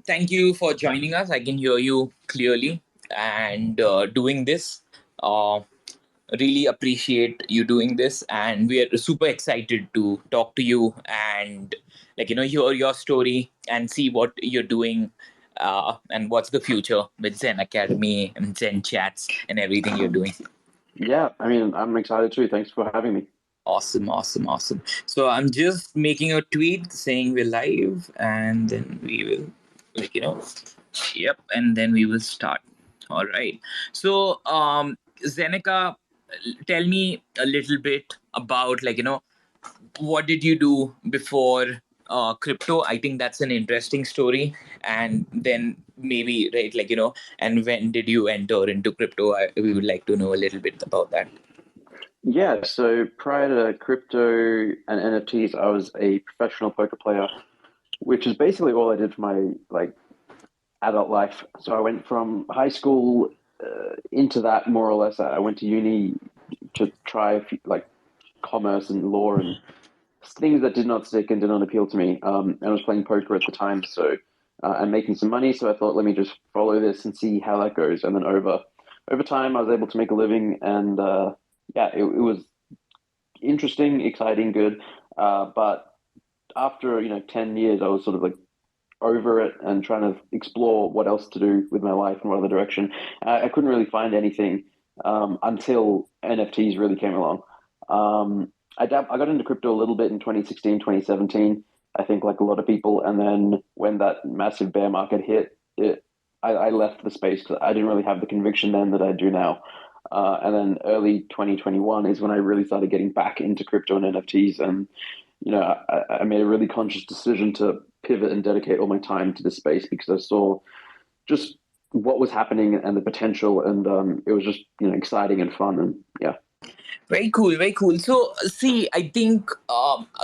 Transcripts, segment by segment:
thank you for joining us. I can hear you clearly and doing this. Uh, really appreciate you doing this, and we are super excited to talk to you and hear your story and see what you're doing and what's the future with Zen Academy and Zen Chats and everything you're doing. Yeah, I mean, I'm excited too. Thanks for having me. Awesome. So I'm just making a tweet saying we're live, and then we will, yep, and then we will start. All right. So, Zeneca, tell me a little bit about what did you do before crypto? I think that's an interesting story. And then maybe and when did you enter into crypto? We would like to know a little bit about that. Yeah, so prior to crypto and NFTs, I was a professional poker player, which is basically all I did for my adult life. So I went from high school into that more or less. I went to uni to try commerce and law and things that did not stick and did not appeal to me. And I was playing poker at the time, so and making some money. So I thought, let me just follow this and see how that goes. And then over time, I was able to make a living, and yeah, it was interesting, exciting, good. But after 10 years, I was sort of like over it and trying to explore what else to do with my life and what other direction. I couldn't really find anything until NFTs really came along. I got into crypto a little bit in 2016, 2017, I think like a lot of people. And then when that massive bear market hit, I left the space because I didn't really have the conviction then that I do now. And then early 2021 is when I really started getting back into crypto and NFTs. And, I made a really conscious decision to pivot and dedicate all my time to this space because I saw just what was happening and the potential. And it was just, exciting and fun. And yeah. Very cool. So, see, I think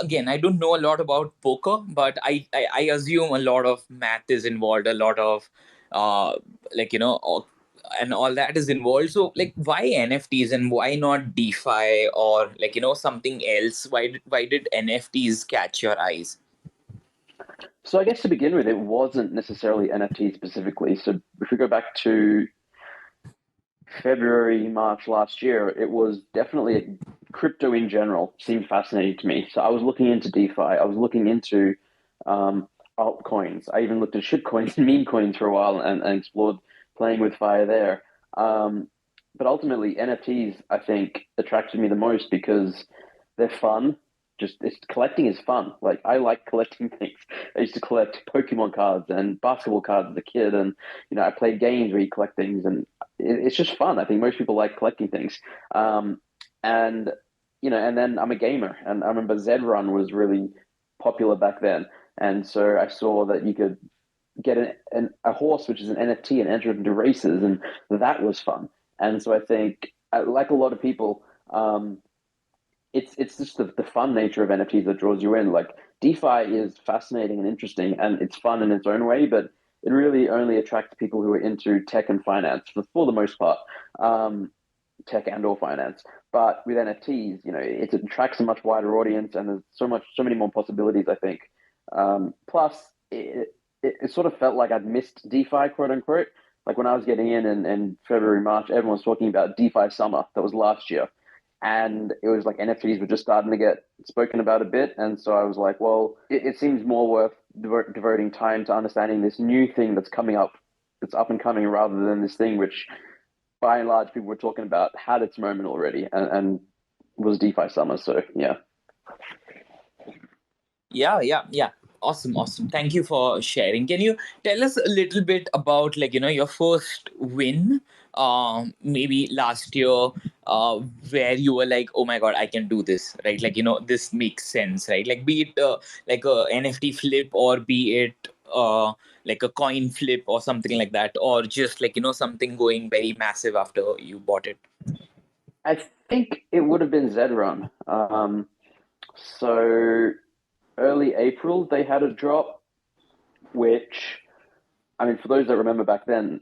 again, I don't know a lot about poker, but I assume a lot of math is involved, a lot of uh, and all that is involved. So, why NFTs and why not DeFi or something else? Why did NFTs catch your eyes? So I guess to begin with, it wasn't necessarily NFT specifically. So if we go back to February, March last year, it was definitely crypto in general seemed fascinating to me. So I was looking into DeFi. I was looking into altcoins. I even looked at shitcoins and meme coins for a while and explored playing with fire there. But ultimately, NFTs, I think, attracted me the most because they're fun. Collecting is fun. Like I like collecting things. I used to collect Pokemon cards and basketball cards as a kid, and I played games where you collect things, and it's just fun. I think most people like collecting things. And and then I'm a gamer, and I remember Zed Run was really popular back then, and so I saw that you could get a horse, which is an NFT, and enter it into races, and that was fun. And so I think, like a lot of people, it's just the fun nature of NFTs that draws you in. Like DeFi is fascinating and interesting, and it's fun in its own way, but it really only attracts people who are into tech and finance for the most part, tech and or finance. But with NFTs, it attracts a much wider audience, and there's so many more possibilities. I think. Plus, it sort of felt like I'd missed DeFi, quote unquote. Like when I was getting in February, March, everyone was talking about DeFi summer. That was last year. And it was like NFTs were just starting to get spoken about a bit. And so I was like, well, it seems more worth devoting time to understanding this new thing that's coming up, that's up and coming, rather than this thing which, by and large, people were talking about had its moment already and was DeFi summer. So, yeah. Yeah. Awesome. Thank you for sharing. Can you tell us a little bit about your first win, maybe last year, where you were like, oh my god, I can do this, right? This makes sense, right? Like be it like a NFT flip, or be it like a coin flip or something like that, or just something going very massive after you bought it. I think it would have been Zed Run. So early April, they had a drop, which, I mean, for those that remember back then,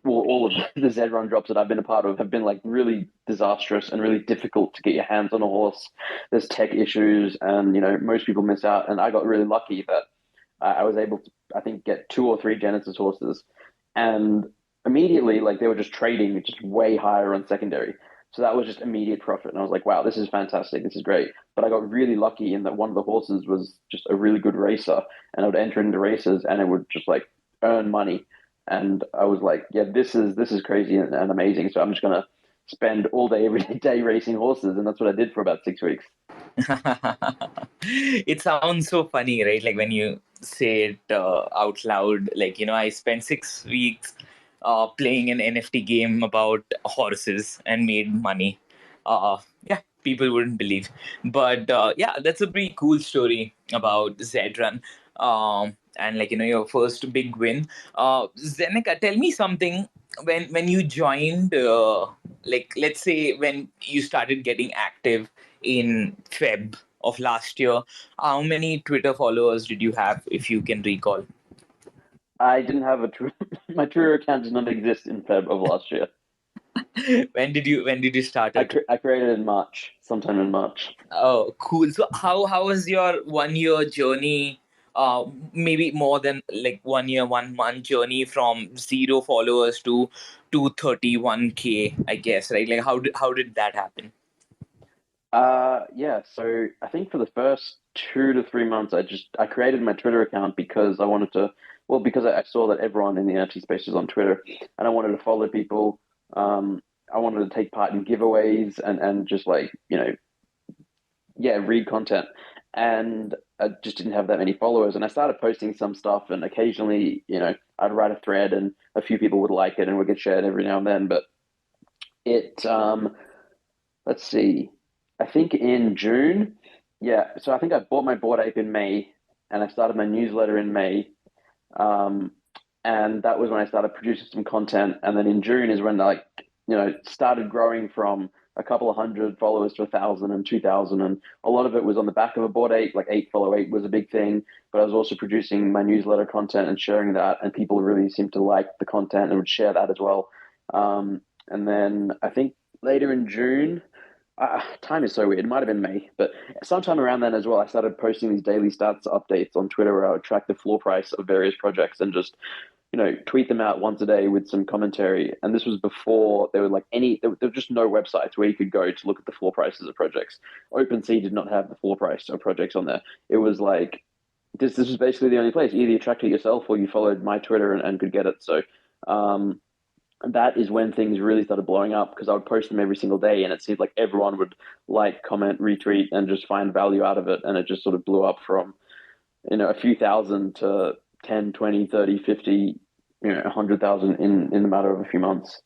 well, all of the Zed Run drops that I've been a part of have been like really disastrous and really difficult to get your hands on a horse. There's tech issues, and most people miss out. And I got really lucky that I was able to I think, get 2 or 3 Genesis horses, and immediately, like, they were just trading just way higher on secondary. So that was just immediate profit. And I was like, wow, this is fantastic. This is great. But I got really lucky in that one of the horses was just a really good racer, and I would enter into races and it would just like earn money. And I was like, yeah, this is crazy and amazing. So I'm just gonna spend all day every day racing horses, and that's what I did for about 6 weeks. It sounds so funny, right? Like when you say it out loud, like, I spent 6 weeks playing an NFT game about horses and made money. Yeah, people wouldn't believe. But yeah, that's a pretty cool story about Zedrun. And like, your first big win. Zeneca, tell me something. When you joined, like, let's say when you started getting active in Feb of last year, how many Twitter followers did you have, if you can recall? I didn't have a my Twitter account did not exist in Feb of last year. When did you start it? I created it in March, sometime in March. Oh, cool. So how was your 1 year journey? Maybe more than like 1 year, 1 month journey from 0 followers to 231K, I guess, right? Like how did that happen? Yeah. So I think for the first 2 to 3 months, I created my Twitter account because I wanted to. Well, because I saw that everyone in the NFT space was on Twitter, and I wanted to follow people. I wanted to take part in giveaways and just like yeah, read content. And I just didn't have that many followers. And I started posting some stuff, and occasionally, I'd write a thread, and a few people would like it, and would get shared every now and then. But it let's see. I think in June, yeah. So I think I bought my Bored Ape in May, and I started my newsletter in May. Um, and that was when I started producing some content. And then in June is when I, started growing from a couple of hundred followers to 1,000 and 2,000. And a lot of it was on the back of a Bored Ape, like 8 follow 8 was a big thing. But I was also producing my newsletter content and sharing that, and people really seemed to like the content and would share that as well. And then I think later in June, time is so weird. It might have been May, but sometime around then as well, I started posting these daily stats updates on Twitter where I would track the floor price of various projects and just, tweet them out once a day with some commentary. And this was before there were like there were just no websites where you could go to look at the floor prices of projects. OpenSea did not have the floor price of projects on there. It was like this was basically the only place. Either you tracked it yourself or you followed my Twitter and could get it. So um, that is when things really started blowing up because I would post them every single day, and it seemed like everyone would like, comment, retweet, and just find value out of it. And it just sort of blew up from, a few thousand to 10, 20, 30, 50, 100,000 in the matter of a few months.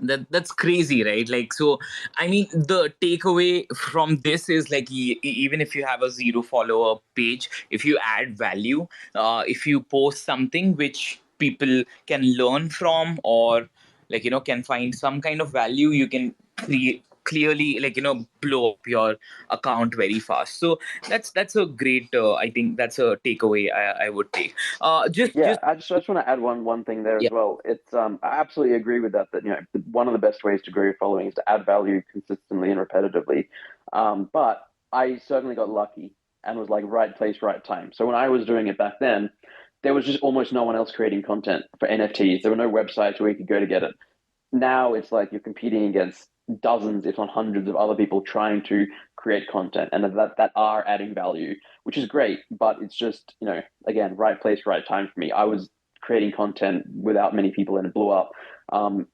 That's crazy, right? Like, so I mean, the takeaway from this is like, even if you have a 0 follower page, if you add value, if you post something which people can learn from, or like, can find some kind of value, you can clearly, like, blow up your account very fast. So that's a great, I think that's a takeaway I would take. Yeah, Just I just want to add one thing there Yeah. as well. It's I absolutely agree with that. That one of the best ways to grow your following is to add value consistently and repetitively. But I certainly got lucky and was like right place, right time. So when I was doing it back then, there was just almost no one else creating content for NFTs. There were no websites where you could go to get it. Now it's like you're competing against dozens, if not hundreds, of other people trying to create content and that are adding value, which is great. But it's just, again, right place, right time for me. I was creating content without many people, and it blew up. Um,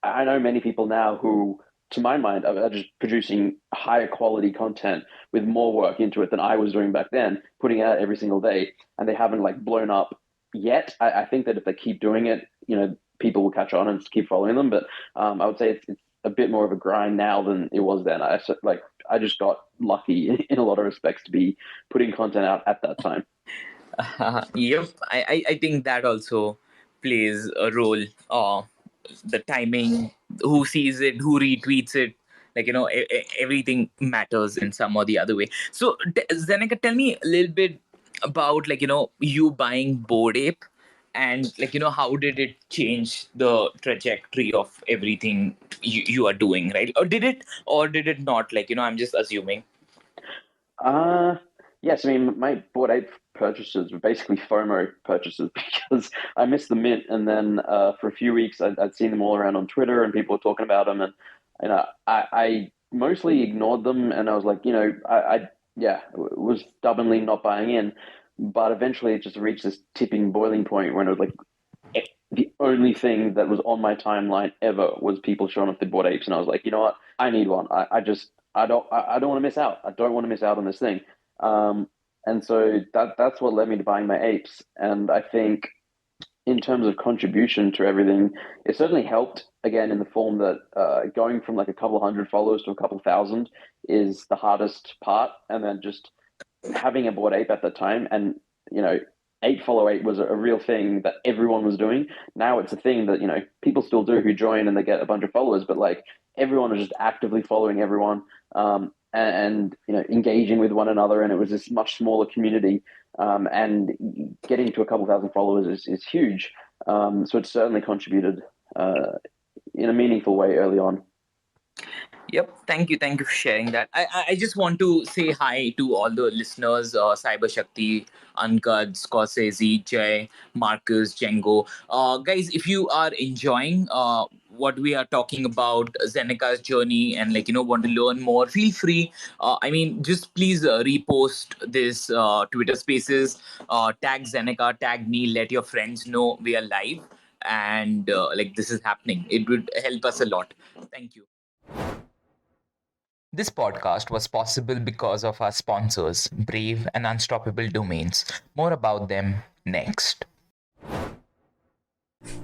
I know many people now who, to my mind, are just producing higher quality content with more work into it than I was doing back then, putting it out every single day, and they haven't like blown up yet. I think that if they keep doing it, people will catch on and just keep following them. But I would say it's a bit more of a grind now than it was then. I just got lucky in a lot of respects to be putting content out at that time. Yep, I think that also plays a role. The timing, who sees it, who retweets it, like, everything matters in some or the other way. So, Zeneca, tell me a little bit about, like, you buying Bored Ape, and like, how did it change the trajectory of everything you are doing, right? Or did it not? Like, I'm just assuming. Uh Yes, I mean, my Bored Ape purchases were basically FOMO purchases because I missed the mint, and then for a few weeks I'd seen them all around on Twitter, and people were talking about them, and I mostly ignored them, and I was like, yeah, was stubbornly not buying in, but eventually it just reached this tipping boiling point when it was like the only thing that was on my timeline ever was people showing off the Bored Apes, and I was like, you know what, I need one. I don't want to miss out. I don't want to miss out on this thing. Um, and so that's what led me to buying my apes. And I think in terms of contribution to everything, it certainly helped again in the form that going from like a couple hundred followers to a couple thousand is the hardest part. And then just having a Bored Ape at the time, and you know, eight follow eight was a real thing that everyone was doing. Now it's a thing that people still do who join and they get a bunch of followers, but like everyone was just actively following everyone, and engaging with one another, and it was this much smaller community. And getting to a couple thousand followers is huge. So it certainly contributed in a meaningful way early on. Yep. Thank you. Thank you for sharing that. I just want to say hi to all the listeners, Cyber Shakti, Ankad, Scorsese, Jay, Marcus, Django. Guys, if you are enjoying what we are talking about, Zeneca's journey, and want to learn more, feel free. Just please repost this Twitter Spaces, tag Zeneca, tag me, let your friends know we are live, and this is happening. It would help us a lot. Thank you. This podcast was possible because of our sponsors, Brave and Unstoppable Domains. More about them next.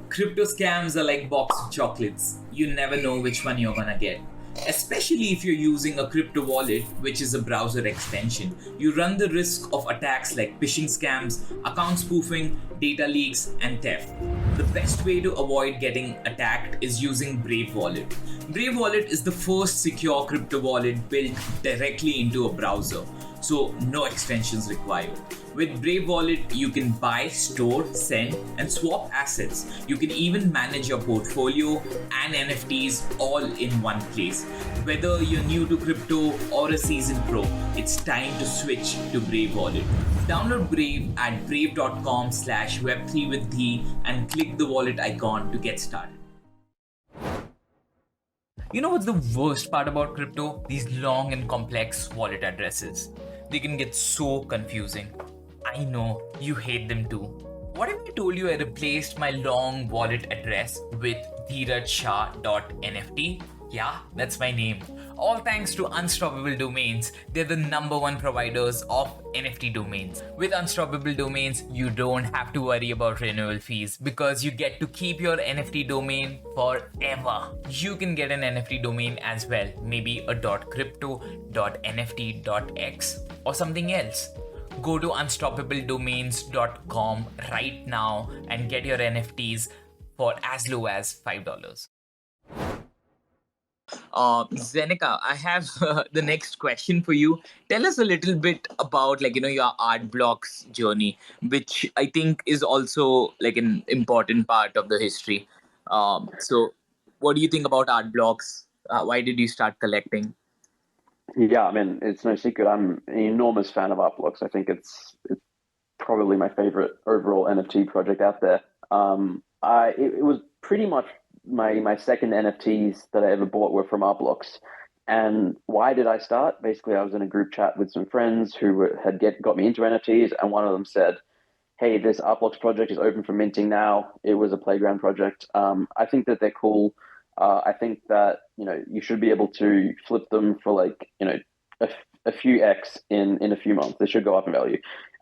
Crypto scams are like box of chocolates. You never know which one you're gonna get. Especially if you're using a crypto wallet, which is a browser extension. You run the risk of attacks like phishing scams, account spoofing, data leaks, and theft. The best way to avoid getting attacked is using Brave Wallet. Brave Wallet is the first secure crypto wallet built directly into a browser, so no extensions required. With Brave Wallet, you can buy, store, send, and swap assets. You can even manage your portfolio and NFTs all in one place. Whether you're new to crypto or a seasoned pro, it's time to switch to Brave Wallet. Download Brave at brave.com/web3with and click the wallet icon to get started. You know what's the worst part about crypto? These long and complex wallet addresses. They can get so confusing. I know, you hate them too. What if I told you I replaced my long wallet address with dheerajshah.nft? Yeah, that's my name. All thanks to Unstoppable Domains. They're the #1 providers of NFT domains. With Unstoppable Domains, you don't have to worry about renewal fees because you get to keep your NFT domain forever. You can get an NFT domain as well, maybe a .crypto, .nft.x, or something else. Go to unstoppabledomains.com right now and get your NFTs for as low as $5. Zeneca, I have the next question for you. Tell us a little bit about your Artblocks journey, which I think is also like an important part of the history. So what do you think about Artblocks? Why did you start collecting? Yeah, I mean, it's no secret. I'm an enormous fan of Artblocks. I think it's probably my favorite overall NFT project out there. It was pretty much my second NFTs that I ever bought were from Artblocks. And why did I start? Basically, I was in a group chat with some friends who had got me into NFTs, and one of them said, "Hey, this Artblocks project is open for minting now." It was a playground project. I think that they're cool. I think that you should be able to flip them for like a few X in a few months. They should go up in value.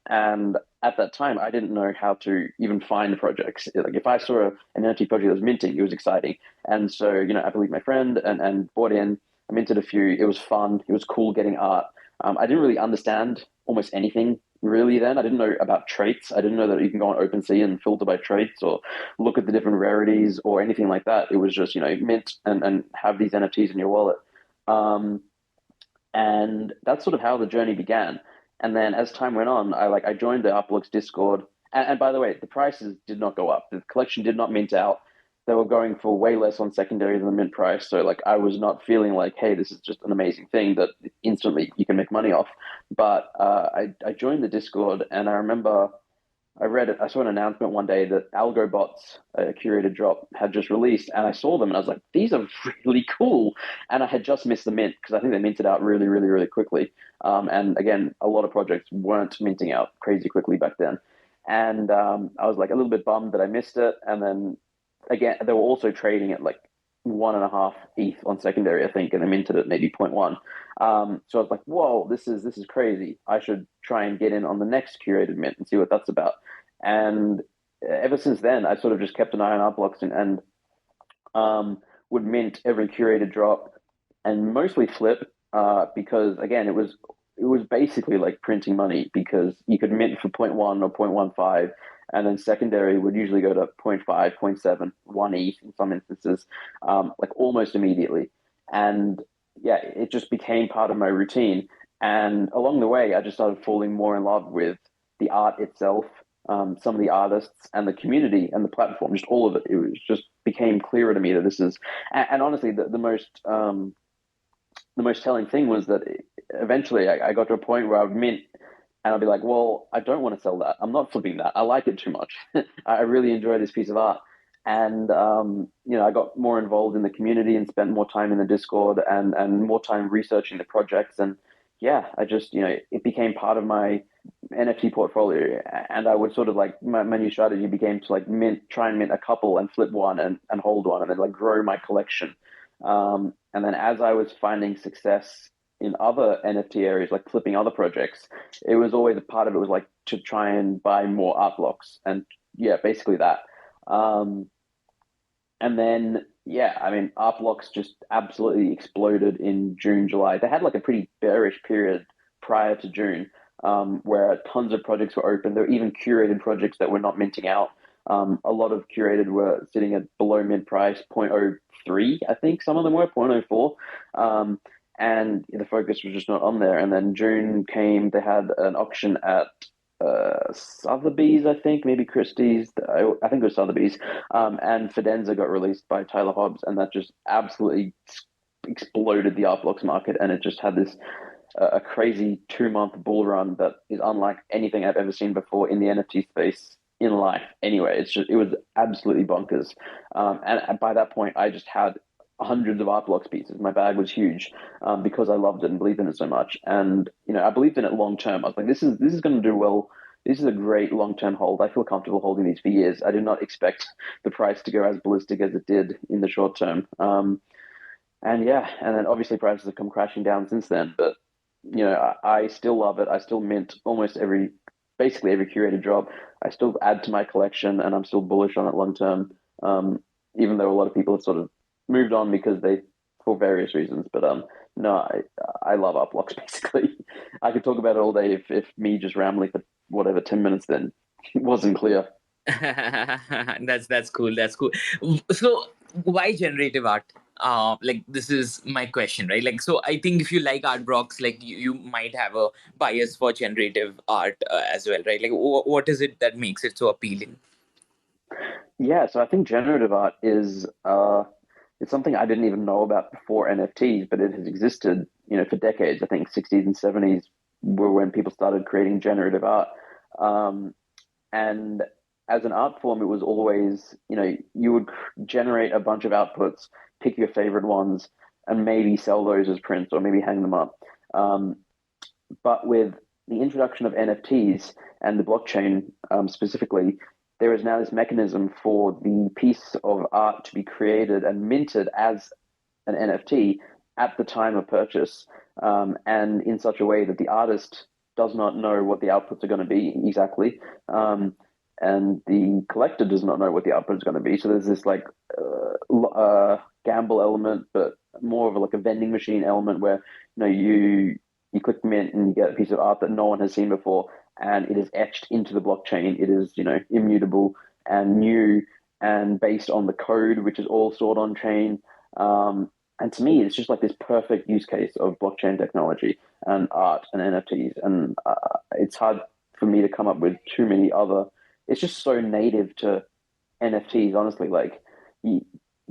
And at that time, I didn't know how to even find projects. Like if I saw an NFT project that was minting, it was exciting. And so I believed my friend and bought in. I minted a few. It was fun. It was cool getting art. I didn't really understand almost anything really then. I didn't know about traits. I didn't know that you can go on OpenSea and filter by traits or look at the different rarities or anything like that. It was just, mint and have these NFTs in your wallet. And that's sort of how the journey began. And then as time went on, I joined the Artblocks Discord. And by the way, the prices did not go up. The collection did not mint out. they were going for way less on secondary than the mint price. So like I was not feeling like, hey, this is just an amazing thing that instantly you can make money off. But I joined the Discord, and I remember I saw an announcement one day that AlgoBots, a curated drop, had just released, and I saw them and I was like, these are really cool. And I had just missed the mint because I think they minted out really, really, really quickly. And again, a lot of projects weren't minting out crazy quickly back then. And I was like a little bit bummed that I missed it. And then again, they were also trading at like 1.5 ETH on secondary, I think, and they minted at maybe 0.1. So I was like, whoa, this is crazy. I should try and get in on the next curated mint and see what that's about. And ever since then, I sort of just kept an eye on Artblocks and would mint every curated drop and mostly flip because again, it was basically like printing money because you could mint for 0.1 or 0.15, and then secondary would usually go to 0.5, 0.7, 1 ETH in some instances, like almost immediately. And yeah, it just became part of my routine. And along the way, I just started falling more in love with the art itself, some of the artists and the community and the platform, just all of it. It was just became clearer to me that this is, and honestly, the most telling thing was that eventually I got to a point where I would mint and I'd be like, well, I don't want to sell that. I'm not flipping that. I like it too much. I really enjoy this piece of art. And, I got more involved in the community and spent more time in the Discord and more time researching the projects. And yeah, I just, it became part of my NFT portfolio. And I would sort of like, my new strategy became to like try and mint a couple and flip one and hold one and then like grow my collection. And then as I was finding success in other NFT areas, like flipping other projects, it was always a part of it was like to try and buy more art blocks. And yeah, basically that. And then, yeah, I mean, Artblocks just absolutely exploded in June, July. They had like a pretty bearish period prior to June, where tons of projects were open. There were even curated projects that were not minting out. A lot of curated were sitting at below mint price, 0.03, I think some of them were 0.04. And the focus was just not on there. And then June came, they had an auction at Sotheby's, I think, maybe Christie's. I think it was Sotheby's. And Fidenza got released by Tyler Hobbs, and that just absolutely exploded the art blocks market. And it just had this a crazy 2-month bull run that is unlike anything I've ever seen before in the NFT space in life. Anyway, it was absolutely bonkers. And by that point, I just had hundreds of art blocks pieces. My bag was huge because I loved it and believed in it so much. And I believed in it long term. I was like, this is going to do well. This is a great long term hold. I feel comfortable holding these for years. I did not expect the price to go as ballistic as it did in the short term. And yeah, and then obviously prices have come crashing down since then. But I still love it. I still mint basically every curated drop. I still add to my collection, and I'm still bullish on it long term. Even though a lot of people have sort of moved on because for various reasons. But no, I love art blocks basically. I could talk about it all day if me just rambling for whatever 10 minutes then wasn't clear. That's cool. That's cool. So why generative art? Like this is my question, right? Like, so I think if you like art blocks, like you might have a bias for generative art as well, right? Like, what is it that makes it so appealing? Yeah, so I think generative art is it's something I didn't even know about before NFTs, but it has existed, for decades. I think 60s and 70s were when people started creating generative art. And as an art form, it was always, you would generate a bunch of outputs, pick your favorite ones, and maybe sell those as prints or maybe hang them up. But with the introduction of NFTs and the blockchain specifically, there is now this mechanism for the piece of art to be created and minted as an NFT at the time of purchase, and in such a way that the artist does not know what the outputs are going to be exactly, and the collector does not know what the output is going to be. So there's this like gamble element, but more of like a vending machine element where you click mint and you get a piece of art that no one has seen before, and it is etched into the blockchain. It is, immutable and new and based on the code, which is all stored on chain. And to me, it's just like this perfect use case of blockchain technology and art and NFTs. And it's hard for me to come up with too many other. It's just so native to NFTs, honestly. Like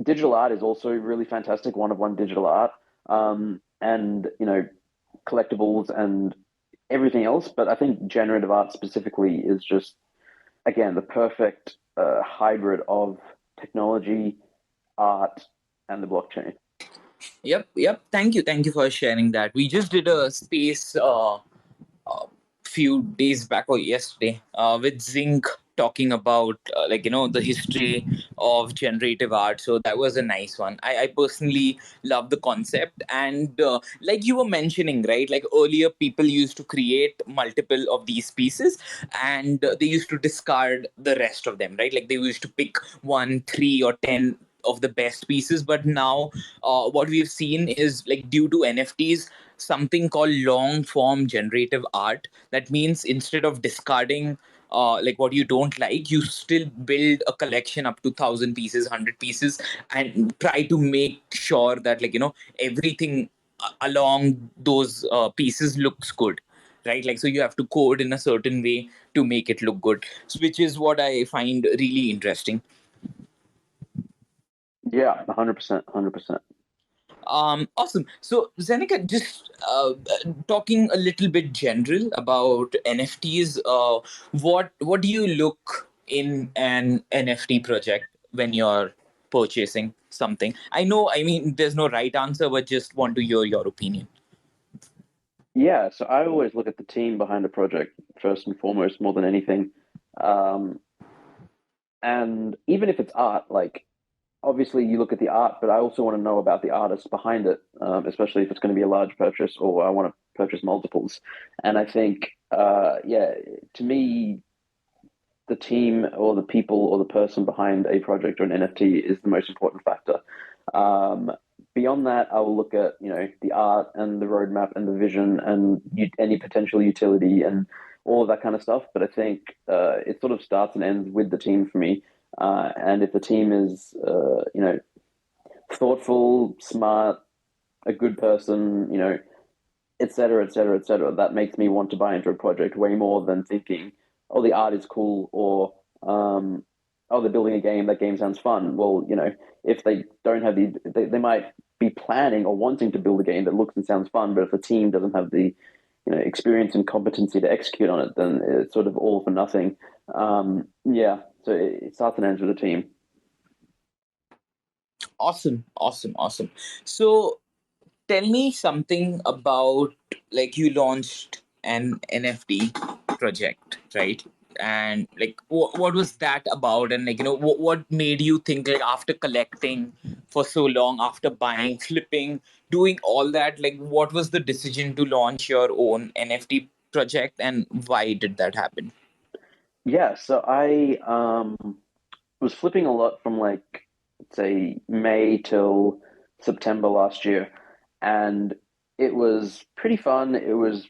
digital art is also really fantastic, one-of-one digital art, and collectibles and everything else. But I think generative art specifically is just, again, the perfect hybrid of technology, art, and the blockchain. Yep. Thank you for sharing that. We just did a space few days back or yesterday with Zinc talking about the history of generative art. So that was a nice one. I personally love the concept, and like you were mentioning, right, like earlier people used to create multiple of these pieces, and they used to discard the rest of them, right? Like they used to pick 1, 3, or 10 of the best pieces. But now what we've seen is, like, due to NFTs, something called long form generative art. That means instead of discarding like what you don't like, you still build a collection up to 1,000 pieces, 100 pieces, and try to make sure that, everything along those pieces looks good, right? Like, so you have to code in a certain way to make it look good, which is what I find really interesting. Yeah, 100%, 100%. Awesome. So, Zeneca, just talking a little bit general about NFTs. What do you look in an NFT project when you're purchasing something? I know, I mean, there's no right answer, but just want to hear your opinion. Yeah, so I always look at the team behind a project first and foremost, more than anything. Um, and even if it's art, like obviously you look at the art, but I also want to know about the artist behind it, especially if it's going to be a large purchase or I want to purchase multiples. And I think, yeah, to me, the team or the people or the person behind a project or an NFT is the most important factor. Um, Beyond that, I will look at the art and the roadmap and the vision and any potential utility and all of that kind of stuff. But I think it sort of starts and ends with the team for me. And if the team is thoughtful, smart, a good person, et cetera, et cetera, et cetera, that makes me want to buy into a project way more than thinking, oh, the art is cool, or oh, they're building a game, that game sounds fun. Well, if they don't have they might be planning or wanting to build a game that looks and sounds fun, but if the team doesn't have the experience and competency to execute on it, then it's sort of all for nothing. Yeah, so it starts and ends with a team. Awesome. So, tell me something about, like, you launched an NFT project, right? And like what was that about? And like, what made you think, like, after collecting for so long, after buying, flipping, doing all that, like, what was the decision to launch your own NFT project, and why did that happen? Yeah, so I was flipping a lot from like say May till September last year, and it was pretty fun. It was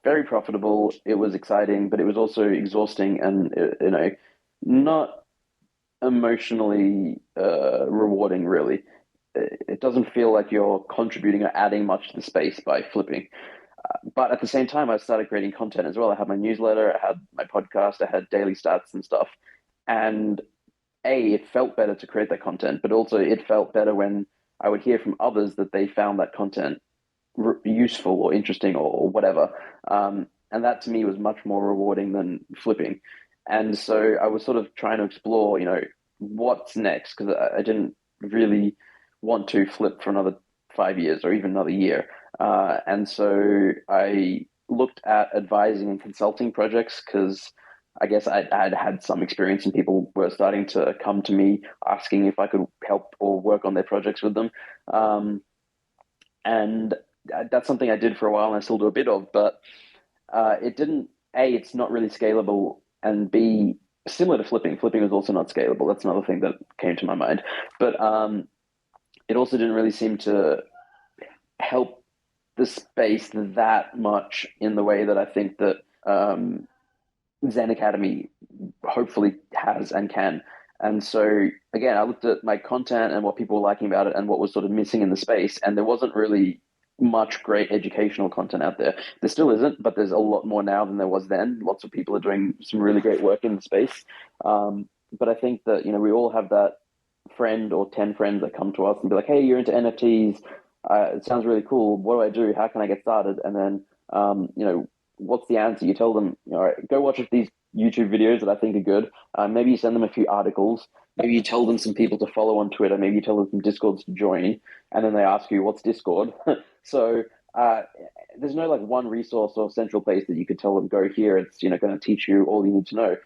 very profitable. It was exciting, but it was also exhausting and not emotionally rewarding. Really, it doesn't feel like you're contributing or adding much to the space by flipping. But at the same time, I started creating content as well. I had my newsletter, I had my podcast, I had daily stats and stuff, and it felt better to create that content, but also it felt better when I would hear from others that they found that content useful or interesting or whatever. And that to me was much more rewarding than flipping. And so I was sort of trying to explore, what's next, because I didn't really want to flip for another 5 years or even another year. And so I looked at advising and consulting projects because I guess I'd had some experience and people were starting to come to me asking if I could help or work on their projects with them. And that's something I did for a while and I still do a bit of, but it didn't, it's not really scalable, and B, similar to flipping, flipping was also not scalable. That's another thing that came to my mind. But it also didn't really seem to help the space that much in the way that I think that Zen Academy hopefully has and can. And so again, I looked at my content and what people were liking about it and what was sort of missing in the space, and there wasn't really much great educational content out there. There still isn't, but there's a lot more now than there was then. Lots of people are doing some really great work in the space. But I think that we all have that friend or 10 friends that come to us and be like, hey, you're into NFTs. It sounds really cool. What do I do? How can I get started? And then, what's the answer? You tell them, all right, go watch these YouTube videos that I think are good. Maybe you send them a few articles. Maybe you tell them some people to follow on Twitter. Maybe you tell them some Discords to join. And then they ask you, what's Discord? So uh, there's no like one resource or central place that you could tell them, go here. It's, going to teach you all you need to know.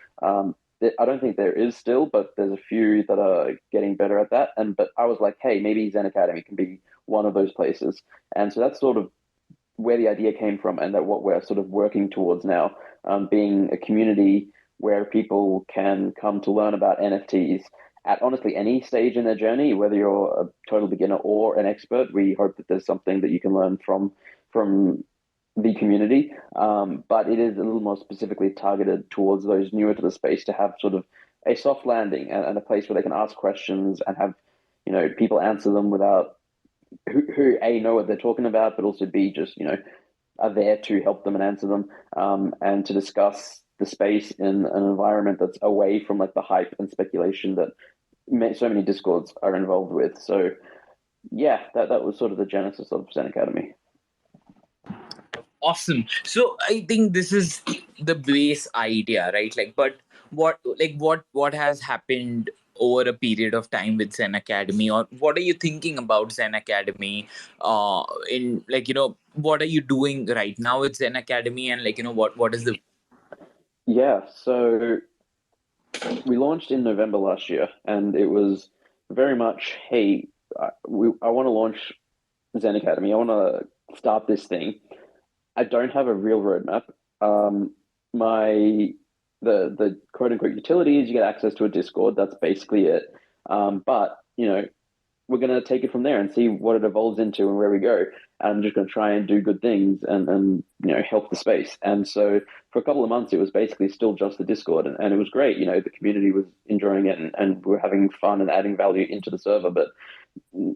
I don't think there is still, but there's a few that are getting better at that. But I was like, hey, maybe Zen Academy can be one of those places. And so that's sort of where the idea came from, and that what we're sort of working towards now, being a community where people can come to learn about NFTs at honestly any stage in their journey, whether you're a total beginner or an expert. We hope that there's something that you can learn from the community, but it is a little more specifically targeted towards those newer to the space to have sort of a soft landing and a place where they can ask questions and have people answer them without who A, know what they're talking about, but also B, just are there to help them and answer them, and to discuss the space in an environment that's away from like the hype and speculation that so many discords are involved with. So yeah, that was sort of the genesis of Zen Academy. Awesome. So I think this is the base idea, right? Like, but what has happened over a period of time with Zen Academy, or what are you thinking about Zen Academy? In like, what are you doing right now with Zen Academy, and like, what is the Yeah, so we launched in November last year, and it was very much, hey, I want to launch Zen Academy. I want to start this thing. I don't have a real roadmap. My the quote unquote utilities, you get access to a Discord. That's basically it. But we're going to take it from there and see what it evolves into and where we go. I'm just going to try and do good things and help the space. And so for a couple of months, it was basically still just the Discord, and it was great. The community was enjoying it, and we're having fun and adding value into the server. But for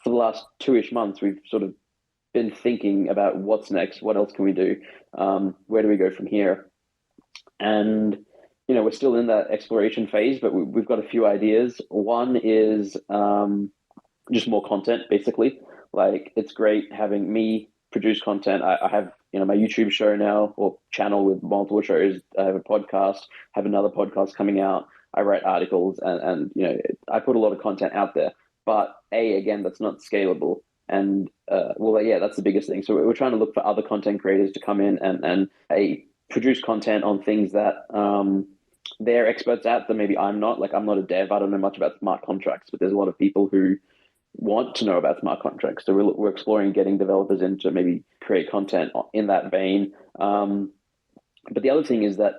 the last 2-ish months, we've sort of been thinking about what's next, what else can we do, where do we go from here, and we're still in that exploration phase, but we've got a few ideas. One is just more content, basically. Like, it's great having me produce content. I have my YouTube show now, or channel with multiple shows. I have a podcast, have another podcast coming out. I write articles, and I put a lot of content out there. But again, that's not scalable. And that's the biggest thing. So we're trying to look for other content creators to come in and produce content on things that they're experts at that maybe I'm not. Like, I'm not a dev. I don't know much about smart contracts, but there's a lot of people who want to know about smart contracts. So we're exploring getting developers in to maybe create content in that vein. But the other thing is that,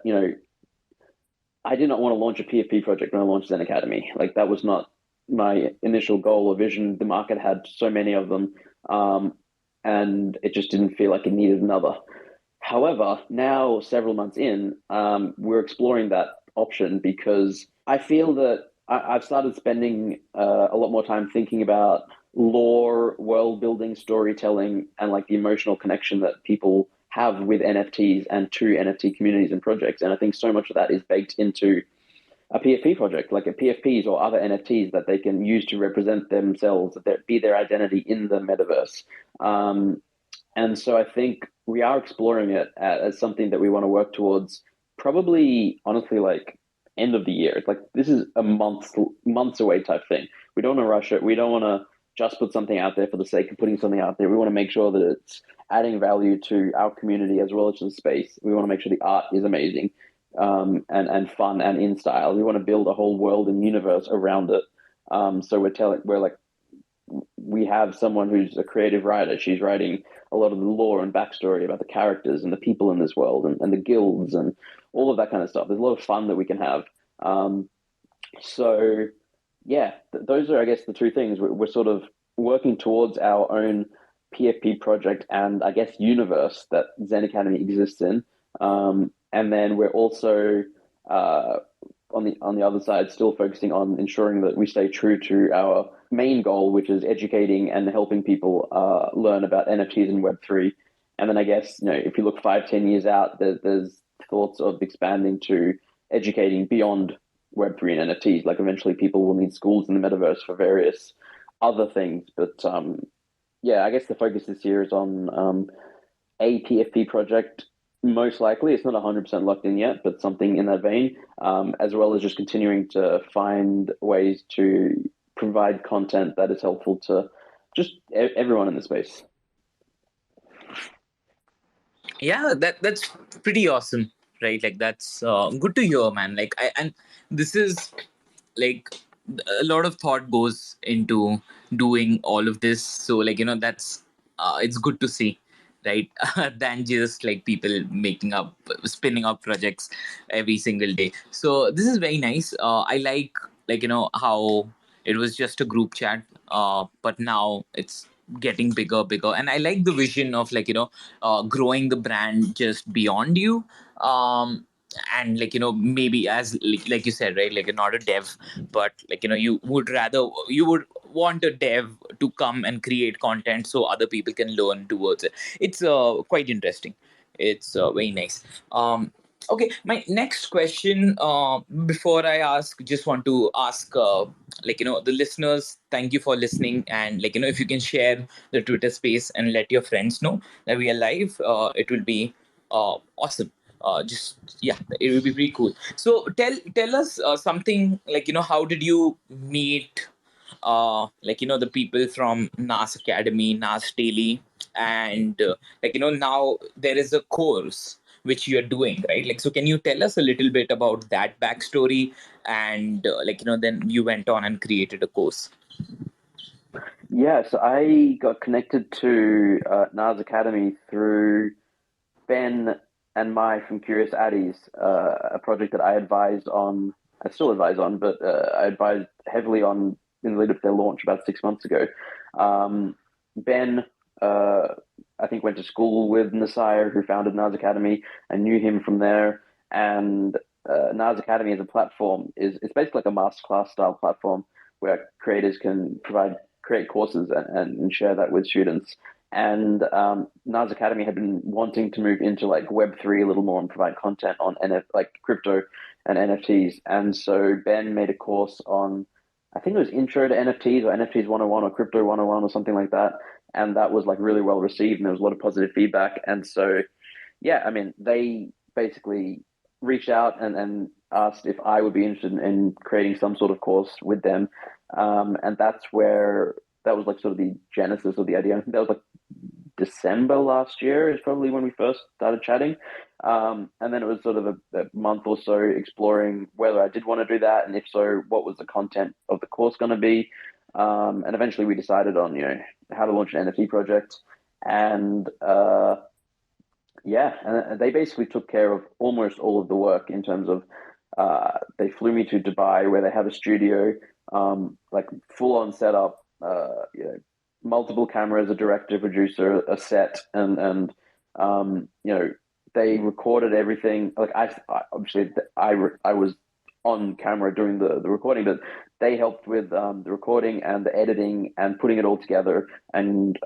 I did not want to launch a PFP project when I launched Zen Academy. Like, that was not my initial goal or vision. The market had so many of them, and it just didn't feel like it needed another. However, now several months in, we're exploring that option because I feel that I've started spending a lot more time thinking about lore, world building, storytelling, and like the emotional connection that people have with NFTs and to NFT communities and projects. And I think so much of that is baked into a PFP project, like a PFPs or other NFTs that they can use to represent themselves, that be their identity in the metaverse. And so I think we are exploring it as something that we want to work towards, probably, honestly, like end of the year. It's like, this is a months away type thing. We don't want to rush it. We don't want to just put something out there for the sake of putting something out there. We want to make sure that it's adding value to our community as well as to the space. We want to make sure the art is amazing, and fun and in style. We want to build a whole world and universe around it. So we have someone who's a creative writer. She's writing a lot of the lore and backstory about the characters and the people in this world, and the guilds and all of that kind of stuff. There's a lot of fun that we can have. So yeah, those are, I guess, the two things. We're sort of working towards our own PFP project and, I guess, universe that Zen Academy exists in. And then we're also on the other side, still focusing on ensuring that we stay true to our main goal, which is educating and helping people learn about NFTs and Web3. And then I guess, if you look 5-10 years out, there's thoughts of expanding to educating beyond Web3 and NFTs. Like eventually people will need schools in the metaverse for various other things. But yeah, I guess the focus this year is on a PFP project. Most likely, it's not 100% locked in yet, but something in that vein, as well as just continuing to find ways to provide content that is helpful to just everyone in the space. Yeah, that's pretty awesome, right? Like that's good to hear, man. Like and this is like a lot of thought goes into doing all of this, so like that's it's good to see, right? Than just like people making up spinning up projects every single day. So this is very nice. I like how it was just a group chat, but now it's getting bigger, and I like the vision of growing the brand just beyond you. And maybe as like you said, right, like you're not a dev, but you would want a dev to come and create content so other people can learn towards it. It's quite interesting. It's very nice. Okay, my next question, before I ask, just want to ask, the listeners, thank you for listening, and if you can share the Twitter space and let your friends know that we are live, it will be awesome. Just yeah, it will be pretty cool. So tell us something, how did you meet the people from NAS Academy, NAS Daily, and now there is a course which you are doing, right? Like, so can you tell us a little bit about that backstory, and then you went on and created a course? Yeah, so I got connected to NAS Academy through Ben and Mai from Curious Addies, a project that I advised on. I still advise on, but I advised heavily on in the lead up to their launch about 6 months ago. Ben, I think, went to school with Nasir, who founded NAS Academy. I knew him from there, and NAS Academy as a platform is it's basically like a masterclass style platform where creators can create courses and share that with students. And NAS Academy had been wanting to move into like Web3 a little more and provide content on like crypto and NFTs. And so Ben made a course on, I think it was Intro to NFTs or NFTs 101 or Crypto 101 or something like that. And that was like really well received, and there was a lot of positive feedback. And so, yeah, I mean, they basically reached out and asked if I would be interested in creating some sort of course with them. And that's where that was like sort of the genesis of the idea. I think that was like December last year is probably when we first started chatting. And then it was sort of a month or so exploring whether I did want to do that, and if so, what was the content of the course going to be. And eventually we decided on, how to launch an NFT project. And yeah, and they basically took care of almost all of the work in terms of they flew me to Dubai where they have a studio, like full on setup, multiple cameras, a director, producer, a set, and they recorded everything. Like I was on camera doing the recording, but they helped with the recording and the editing and putting it all together. And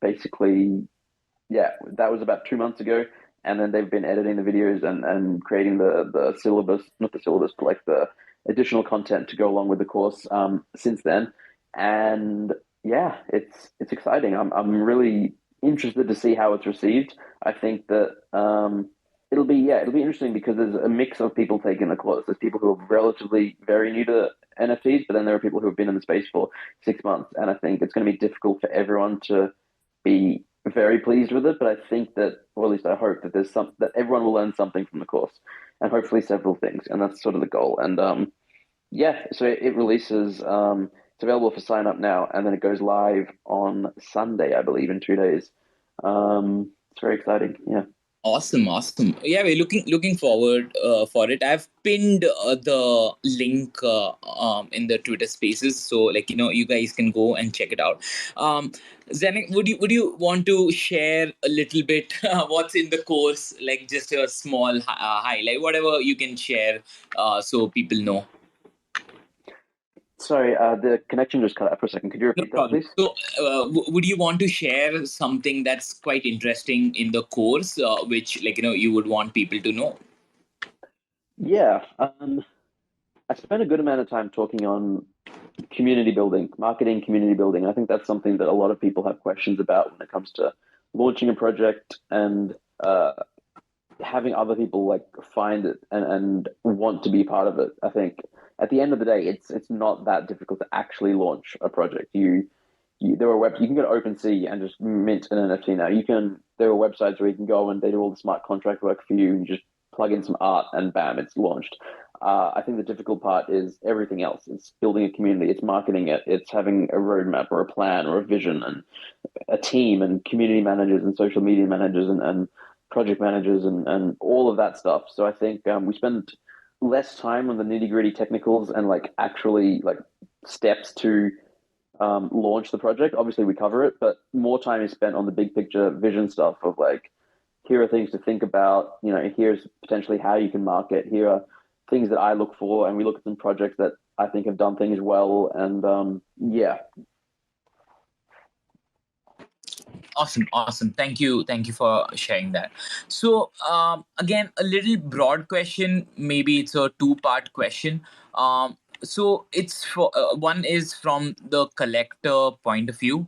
basically, yeah, that was about 2 months ago. And then they've been editing the videos and creating the syllabus, not the syllabus, but like the additional content to go along with the course since then. And yeah, it's exciting. I'm really interested to see how it's received. I think that it'll be interesting because there's a mix of people taking the course. There's people who are relatively very new to NFTs, but then there are people who have been in the space for 6 months. And I think it's going to be difficult for everyone to be very pleased with it. But I think that, or at least I hope that that everyone will learn something from the course, and hopefully several things. And that's sort of the goal. And yeah, so it releases. It's available for sign up now, and then it goes live on Sunday, I believe, in 2 days. It's very exciting. Yeah. Awesome. Yeah, we're looking forward for it. I've pinned the link in the Twitter Spaces, so you guys can go and check it out. Zenek, would you want to share a little bit what's in the course, like just a small highlight, whatever you can share, so people know. Sorry, the connection just cut out for a second. Could you No repeat that, problem. please? So, would you want to share something that's quite interesting in the course, which you would want people to know? Yeah. I spent a good amount of time talking on community building, marketing, community building. I think that's something that a lot of people have questions about when it comes to launching a project and having other people like find it and want to be part of it. I think at the end of the day, it's not that difficult to actually launch a project. There are you can go to OpenSea and just mint an NFT now. There are websites where you can go and they do all the smart contract work for you. You just plug in some art and bam, it's launched. I think the difficult part is everything else. It's building a community, it's marketing it, it's having a roadmap or a plan or a vision and a team and community managers and social media managers and project managers and all of that stuff. So I think we spend less time on the nitty gritty technicals and like actually like steps to launch the project. Obviously, we cover it, but more time is spent on the big picture vision stuff of like, here are things to think about. You know, here's potentially how you can market. Here are things that I look for, and we look at some projects that I think have done things well. And yeah, Awesome. Thank you for sharing that. So again, a little broad question. Maybe it's a two-part question. So it's for one is from the collector point of view.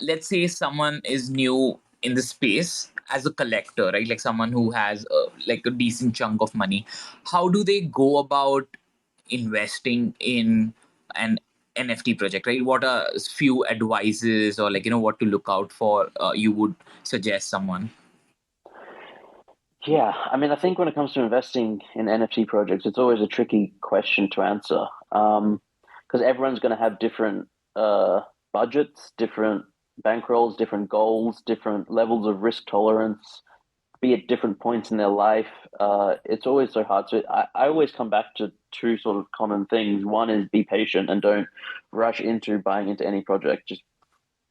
Let's say someone is new in the space as a collector, right? Like someone who has like a decent chunk of money. How do they go about investing in an NFT project, right? What are few advices or like what to look out for? You would suggest someone. yeah. I mean, I think when it comes to investing in NFT projects, it's always a tricky question to answer because everyone's going to have different budgets, different bankrolls, different goals, different levels of risk tolerance, be at different points in their life. It's always so hard. So I always come back to two sort of common things. One is be patient and don't rush into buying into any project.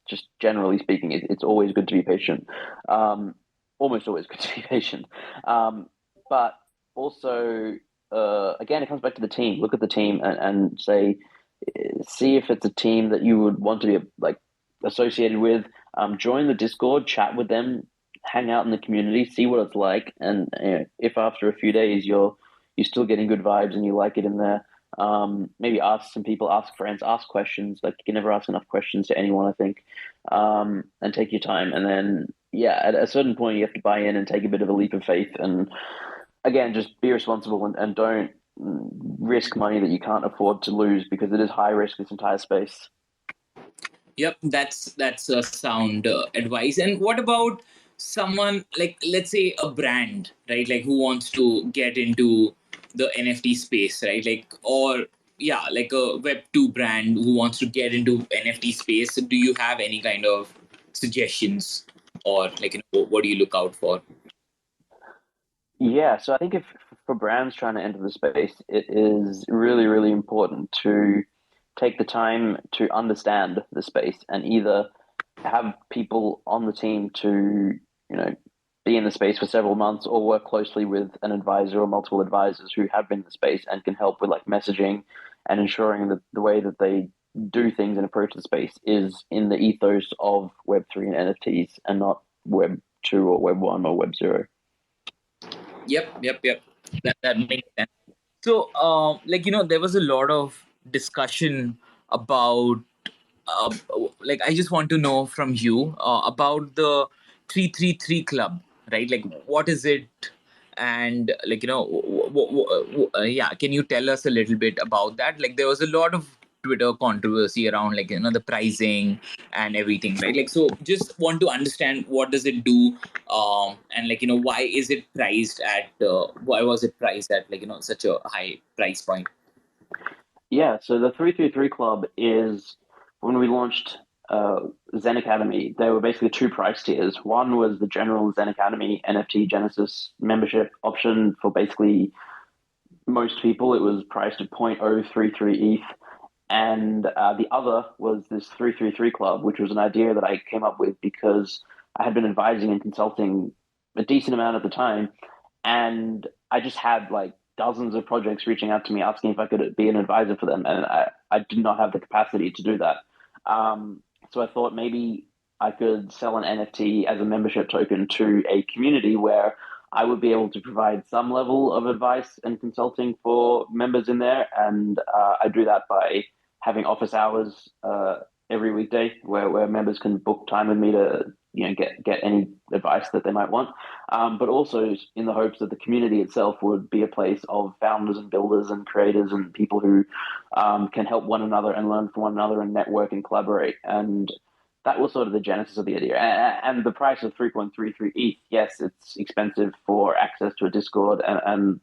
Just generally speaking, it's always good to be patient. Almost always good to be patient. But also, again, it comes back to the team. Look at the team and say, see if it's a team that you would want to be like associated with. Join the Discord, chat with them, hang out in the community, see what it's like, and if after a few days you're still getting good vibes and you like it in there, maybe ask some people, ask friends, ask questions. Like you can never ask enough questions to anyone, I think, and take your time. And then yeah, at a certain point you have to buy in and take a bit of a leap of faith. And again, just be responsible and don't risk money that you can't afford to lose because it is high risk, this entire space. Yep, that's a sound advice. And what about someone like, let's say, a brand, right? Like who wants to get into the NFT space, right? Like, or yeah, like a Web2 brand who wants to get into NFT space. So do you have any kind of suggestions, or like what do you look out for? Yeah, so I think if for brands trying to enter the space, it is really, really important to take the time to understand the space and either have people on the team to, be in the space for several months or work closely with an advisor or multiple advisors who have been in the space and can help with like messaging and ensuring that the way that they do things and approach the space is in the ethos of Web3 and NFTs and not Web2 or Web1 or Web0. Yep. That makes sense. So, like there was a lot of discussion about, uh, like I just want to know from you about the 333 club, right? Like, what is it? And like yeah, can you tell us a little bit about that? Like, there was a lot of Twitter controversy around like the pricing and everything, right? Like, so just want to understand what does it do, and like why is it priced at why was it priced at like such a high price point? Yeah, so the 333 Club is when we launched Zen Academy, there were basically two price tiers. One was the general Zen Academy NFT Genesis membership option for basically most people. It was priced at 0.033 ETH. And the other was this 333 Club, which was an idea that I came up with because I had been advising and consulting a decent amount at the time. And I just had like dozens of projects reaching out to me asking if I could be an advisor for them. And I did not have the capacity to do that. So I thought maybe I could sell an NFT as a membership token to a community where I would be able to provide some level of advice and consulting for members in there. And I do that by having office hours every weekday where members can book time with me to get any advice that they might want. But also in the hopes that the community itself would be a place of founders and builders and creators and people who can help one another and learn from one another and network and collaborate. And that was sort of the genesis of the idea. And the price of 3.33 ETH, yes, it's expensive for access to a Discord and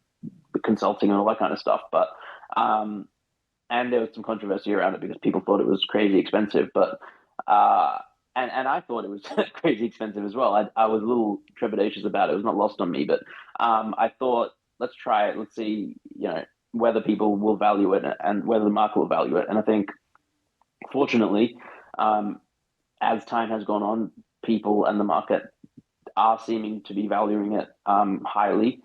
consulting and all that kind of stuff. But and there was some controversy around it because people thought it was crazy expensive. But and I thought it was crazy expensive as well. I was a little trepidatious about it. It was not lost on me, but I thought, let's try it. Let's see, whether people will value it and whether the market will value it. And I think, fortunately, as time has gone on, people and the market are seeming to be valuing it highly.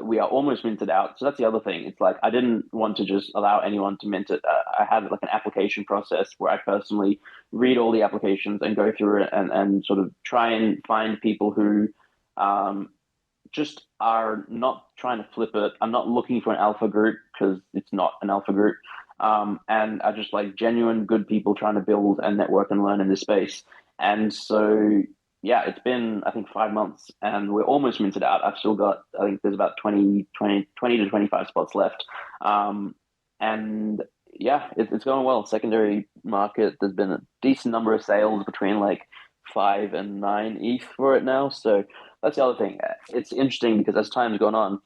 We are almost minted out. So that's the other thing. It's like I didn't want to just allow anyone to mint it. I had like an application process where I personally read all the applications and go through it and sort of try and find people who just are not trying to flip it. I'm not looking for an alpha group because it's not an alpha group. And are just like genuine good people trying to build and network and learn in this space. And so, yeah, it's been, I think, 5 months and we're almost minted out. I've still got, I think there's about 20 to 25 spots left. And yeah, it's going well. Secondary market, there's been a decent number of sales between like 5 and 9 ETH for it now. So that's the other thing. It's interesting because as time's gone on,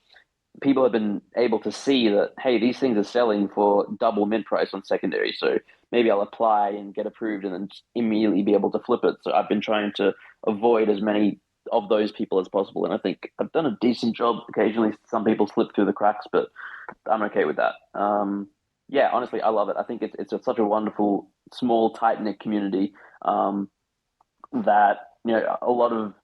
people have been able to see that, hey, these things are selling for double mint price on secondary. So maybe I'll apply and get approved and then immediately be able to flip it. So I've been trying to avoid as many of those people as possible. And I think I've done a decent job. Occasionally, some people slip through the cracks, but I'm okay with that. Yeah, honestly, I love it. I think it's such a wonderful, small, tight-knit community that, a lot of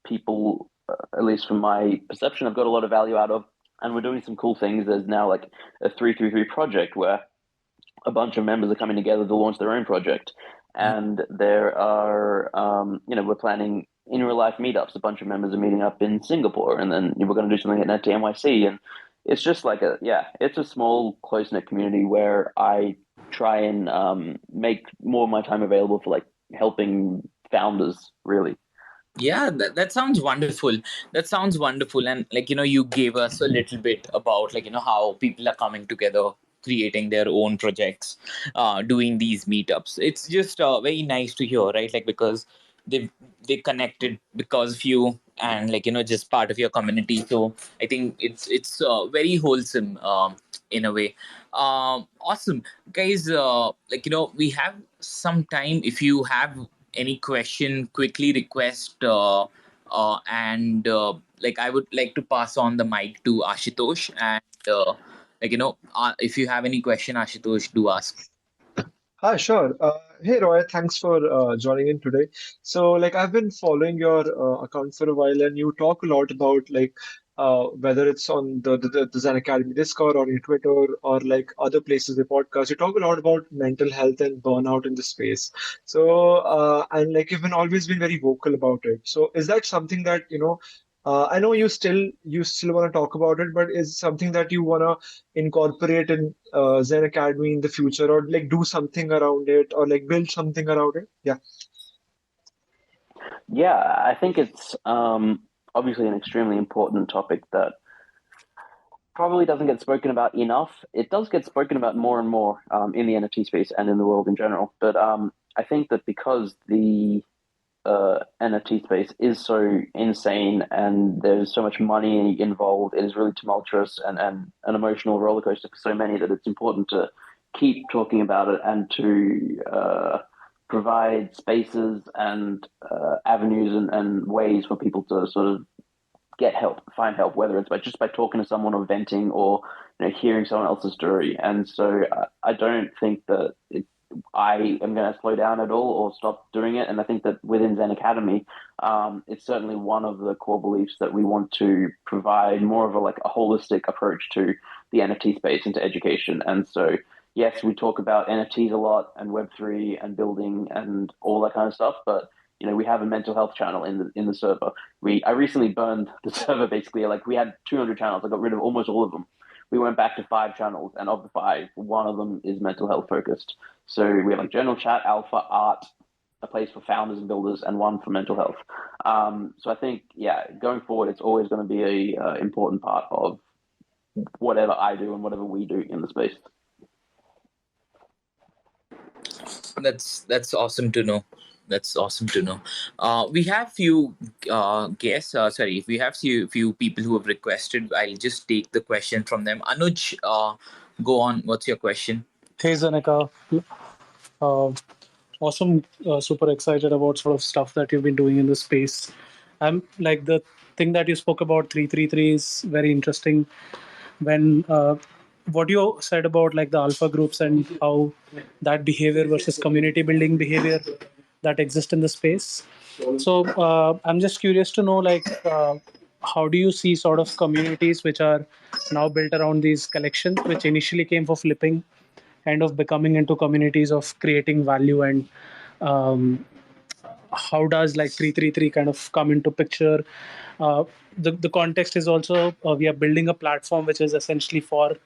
people, at least from my perception, have got a lot of value out of. And we're doing some cool things. There's now like a 333 project where a bunch of members are coming together to launch their own project. And there are, we're planning in real life meetups. A bunch of members are meeting up in Singapore, and then we're going to do something at Nft NYC. And it's just like it's a small, close knit community where I try and make more of my time available for like helping founders, really. Yeah, that sounds wonderful. That sounds wonderful. And you gave us a little bit about how people are coming together, creating their own projects, doing these meetups. It's just very nice to hear, right? Because they connected because of you and just part of your community. So I think it's very wholesome in a way. Awesome, guys. We have some time. If you have any question, quickly request and I would like to pass on the mic to Ashutosh and if you have any question, Ashutosh, do ask. Hi, sure. Hey, Roy, thanks for joining in today. So, I've been following your account for a while, and you talk a lot about whether it's on the Zen Academy Discord or your Twitter or other places, the podcast. You talk a lot about mental health and burnout in the space. So, and you've been always been very vocal about it. So, is that something that I know you still want to talk about it, but is something that you want to incorporate in Zen Academy in the future, or do something around it, or build something around it? Yeah. Yeah, I think it's obviously an extremely important topic that probably doesn't get spoken about enough. It does get spoken about more and more in the NFT space and in the world in general. But I think that because the NFT space is so insane and there's so much money involved, it is really tumultuous and an emotional roller coaster for so many that it's important to keep talking about it and to provide spaces and avenues and ways for people to sort of get help, find help, whether it's by talking to someone or venting or hearing someone else's story. And so I don't think that I am going to slow down at all or stop doing it. And I think that within Zen Academy, it's certainly one of the core beliefs that we want to provide more of a holistic approach to the NFT space and to education. And so, yes, we talk about NFTs a lot and Web3 and building and all that kind of stuff, but we have a mental health channel in the server. I recently burned the server basically. Like we had 200 channels. I got rid of almost all of them. We went back to 5 channels, and of the 5, one of them is mental health focused. So we have like general chat, alpha, art, a place for founders and builders, and one for mental health. So I think, going forward, it's always going to be a important part of whatever I do and whatever we do in the space. That's awesome to know. That's awesome to know. We have few guests. We have few people who have requested. I'll just take the question from them. Anuj, go on. What's your question? Hey, Zeneca. Uh, awesome. Super excited about sort of stuff that you've been doing in the space. I'm like the thing that you spoke about 333 is very interesting. When what you said about like the alpha groups and how that behavior versus community building behavior that exists in the space. So I'm just curious to know how do you see sort of communities which are now built around these collections, which initially came for flipping, kind of becoming into communities of creating value, and um, how does like 333 kind of come into picture? The context is also we are building a platform which is essentially for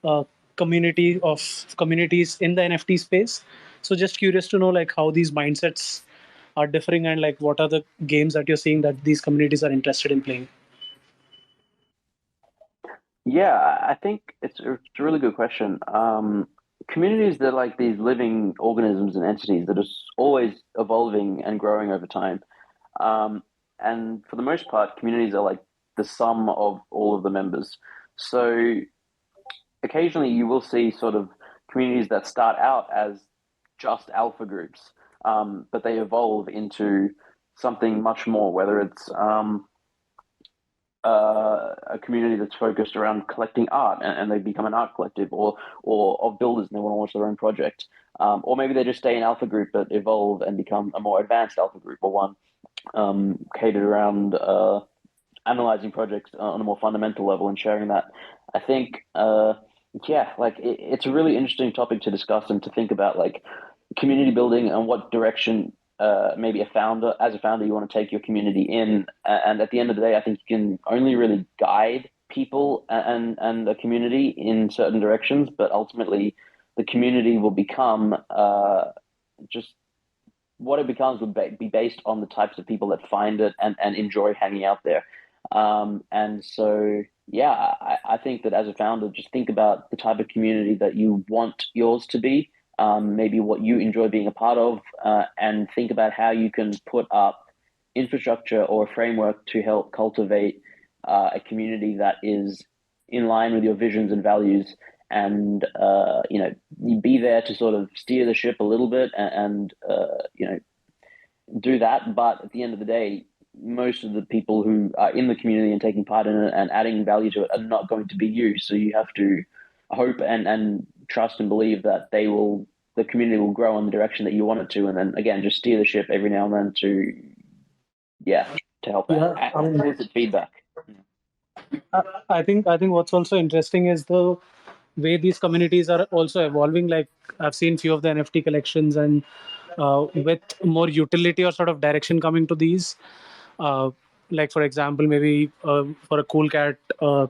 uh, communities in the NFT space. So just curious to know like how these mindsets are differing, and like what are the games that you're seeing that these communities are interested in playing. Yeah, I think it's a really good question. Communities, they're like these living organisms and entities that are always evolving and growing over time. And for the most part, communities are like the sum of all of the members. So occasionally you will see sort of communities that start out as just alpha groups, but they evolve into something much more, whether it's a community that's focused around collecting art, and they become an art collective, or of builders and they want to launch their own project, or maybe they just stay in alpha group but evolve and become a more advanced alpha group, or one catered around analyzing projects on a more fundamental level and sharing that. I think it's a really interesting topic to discuss and to think about, like community building and what direction maybe as a founder, you want to take your community in. And at the end of the day, I think you can only really guide people and a community in certain directions, but ultimately the community will become just what it becomes will be based on the types of people that find it and enjoy hanging out there. And so, I think that as a founder, just think about the type of community that you want yours to be, maybe what you enjoy being a part of, and think about how you can put up infrastructure or a framework to help cultivate a community that is in line with your visions and values. And, you be there to sort of steer the ship a little bit and do that. But at the end of the day, most of the people who are in the community and taking part in it and adding value to it are not going to be you. So you have to hope and trust and believe that the community will grow in the direction that you want it to. And then again, just steer the ship every now and then to help elicit feedback. I think what's also interesting is the way these communities are also evolving. Like I've seen few of the NFT collections, and with more utility or sort of direction coming to these. Like for example, maybe for a Cool Cat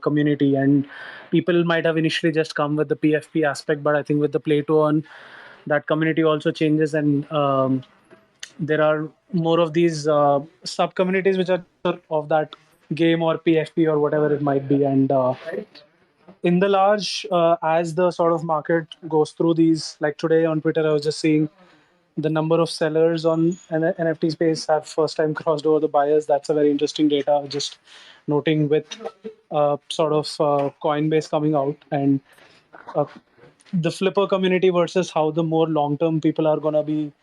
community, and people might have initially just come with the PFP aspect, but I think with the play to earn, that community also changes, and there are more of these sub communities which are of that game or PFP or whatever it might be. And in the large, as the sort of market goes through these, like today on Twitter, I was just seeing the number of sellers on NFT space have first time crossed over the buyers. That's a very interesting data. Just noting with sort of Coinbase coming out, and uh, the flipper community versus how the more long term people are going to be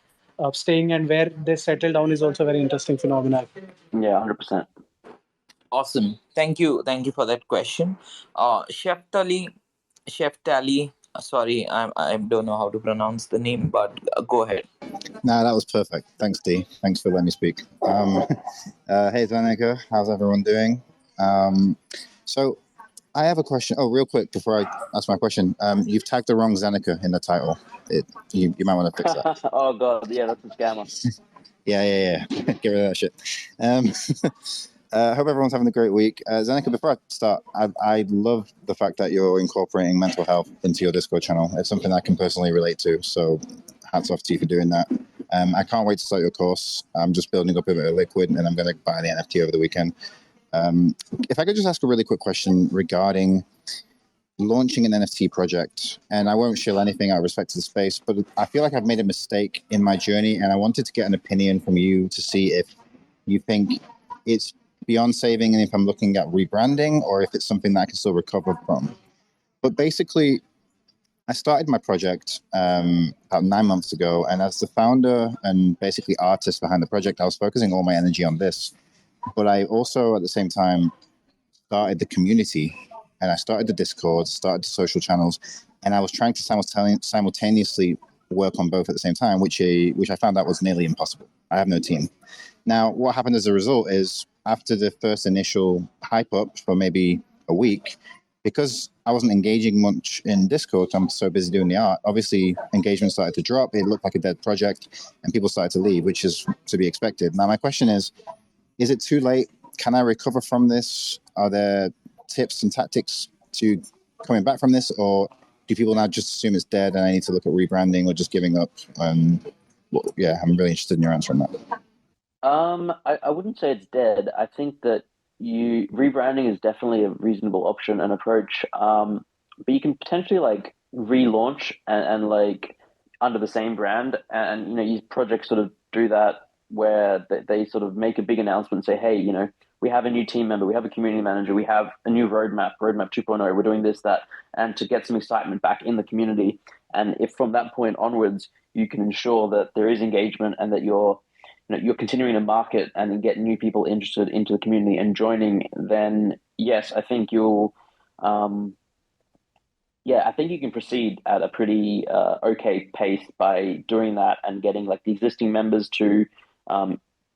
staying and where they settle down is also a very interesting phenomenon. Yeah, 100%. Awesome. Thank you for that question. Chef Tally. Sorry, I don't know how to pronounce the name, but go ahead. No, that was perfect. Thanks, Dhee. Thanks for letting me speak. Hey, Zeneca, how's everyone doing? So I have a question. Oh, real quick, before I ask my question, you've tagged the wrong Zeneca in the title. You might want to fix that. Oh, God. Yeah, that's a scammer. Yeah. Get rid of that shit. Hope everyone's having a great week. Zeneca, before I start, I love the fact that you're incorporating mental health into your Discord channel. It's something I can personally relate to, so hats off to you for doing that. I can't wait to start your course. I'm just building up a bit of liquid, and I'm going to buy the NFT over the weekend. If I could just ask a really quick question regarding launching an NFT project, and I won't shill anything out of respect to the space, but I feel like I've made a mistake in my journey, and I wanted to get an opinion from you to see if you think it's beyond saving and if I'm looking at rebranding or if it's something that I can still recover from. But basically, I started my project about 9 months ago, and as the founder and basically artist behind the project, I was focusing all my energy on this. But I also, at the same time, started the community, and I started the Discord, started the social channels, and I was trying to simultaneously work on both at the same time, which I found out was nearly impossible. I have no team. Now, what happened as a result is after the first initial hype up for maybe a week, because I wasn't engaging much in Discord, I'm so busy doing the art, obviously engagement started to drop. It looked like a dead project, and people started to leave, which is to be expected. Now, my question is it too late? Can I recover from this? Are there tips and tactics to coming back from this, or do people now just assume it's dead and I need to look at rebranding or just giving up? I'm really interested in your answer on that. I wouldn't say it's dead. I think that rebranding is definitely a reasonable option and approach. But you can potentially like relaunch and like under the same brand, and these projects sort of do that where they sort of make a big announcement and say, hey, we have a new team member, we have a community manager, we have a new roadmap 2.0, we're doing this, that, and to get some excitement back in the community. And if from that point onwards, you can ensure that there is engagement and that you're continuing to market and get new people interested into the community and joining, then yes, I think you'll, I think you can proceed at a pretty okay pace by doing that and getting like the existing members to